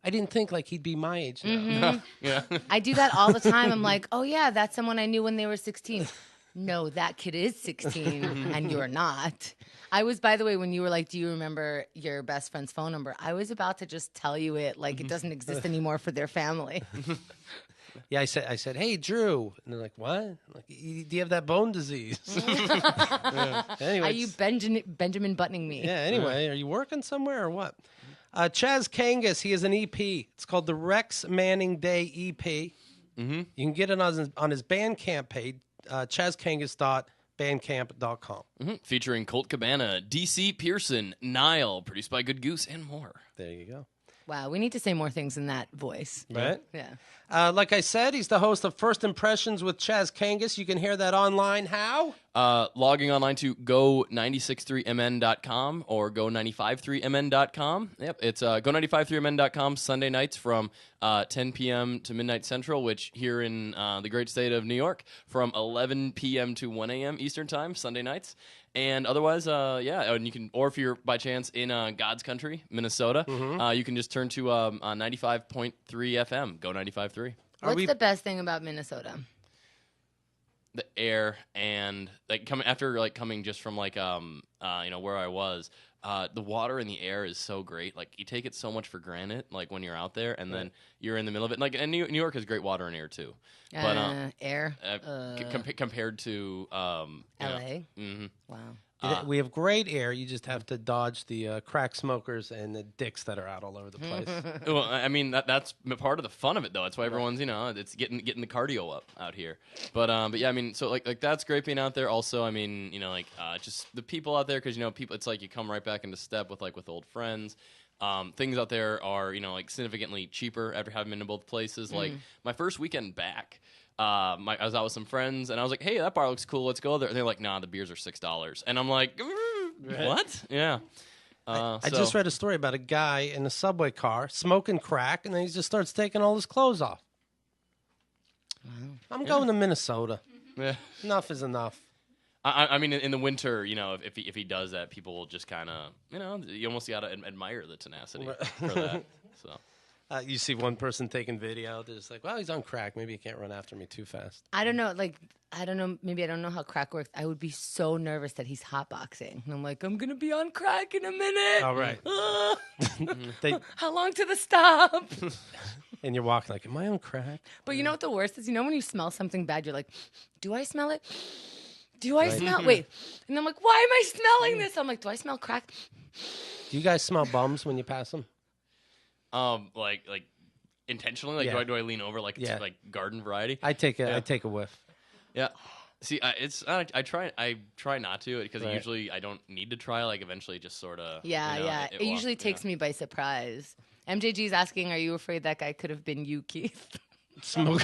I didn't think like he'd be my age now. Mm-hmm. Yeah. I do that all the time. I'm like, oh yeah, that's someone I knew when they were 16. No, that kid is 16 and you're not. I was, by the way, when you were like, do you remember your best friend's phone number? I was about to just tell you it like it doesn't exist anymore for their family. Yeah, I said, hey, Drew. And they're like, what? I'm like, do you have that bone disease? Anyway, Are you Benjamin Buttoning me? Yeah, anyway, are you working somewhere or what? Chaz Kangas, he has an EP. It's called the Rex Manning Day EP. You can get it on his Bandcamp page, chazkangas.bandcamp.com. Featuring Colt Cabana, DC Pearson, Nile, produced by Good Goose, and more. There you go. Wow, we need to say more things in that voice. Right? Yeah. Like I said, he's the host of First Impressions with Chaz Kangas. You can hear that online. How? Logging online to go963mn.com or go953mn.com. Yep, it's go953mn.com Sunday nights from 10 p.m. to midnight Central, which here in the great state of New York, from 11 p.m. to 1 a.m. Eastern Time, Sunday nights. And otherwise, and you can, or if you're by chance in God's country, Minnesota, you can just turn to 95.3 FM, Go 95.3. What's the best thing about Minnesota? The air and coming just from where I was, the water and the air is so great. Like you take it so much for granted, like when you're out there, and then you're in the middle of it. Like, and New York has great water and air too. But air compared to LA. Wow. We have great air. You just have to dodge the crack smokers and the dicks that are out all over the place. Well, I mean that's part of the fun of it, though. That's why everyone's it's getting the cardio up out here. But yeah, I mean, so like that's great being out there. Also, I mean, just the people out there, because people. It's like you come right back into step with old friends. Things out there are significantly cheaper after having been to both places. Like my first weekend back. I was out with some friends, and I was like, "Hey, that bar looks cool. Let's go there." And they're like, "Nah, the beers are $6." And I'm like, "What?" Yeah. I just read a story about a guy in a subway car smoking crack, and then he just starts taking all his clothes off. I'm going to Minnesota. Yeah. Enough is enough. I mean, in the winter, if he does that, people will just kind of, you almost got to admire the tenacity for that. So. You see one person taking video, they're just like, well, he's on crack. Maybe he can't run after me too fast. I don't know. Maybe I don't know how crack works. I would be so nervous that he's hotboxing. And I'm like, I'm going to be on crack in a minute. All right. How long to the stop? And you're walking like, am I on crack? But you know what the worst is? When you smell something bad, you're like, do I smell it? Do I smell? Wait. And I'm like, why am I smelling this? I'm like, do I smell crack? Do you guys smell bums when you pass them? Like intentionally, Yeah. do I lean over like it's like garden variety? I take a whiff. Yeah. See, I try not to, because usually I don't need to try. Like eventually, just sort of. Yeah. It usually takes me by surprise. MJG's asking, "Are you afraid that guy could have been you, Keith?" Smoke.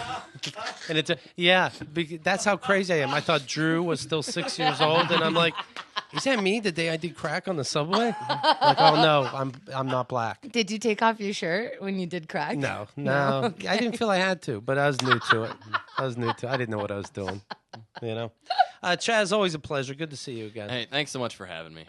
And that's how crazy I am. I thought Drew was still 6 years old, and I'm like, is that me the day I did crack on the subway? Like, oh no, I'm not black. Did you take off your shirt when you did crack? No. Okay. I didn't feel I had to, but I was new to it. I didn't know what I was doing. Chaz, always a pleasure. Good to see you again. Hey, thanks so much for having me.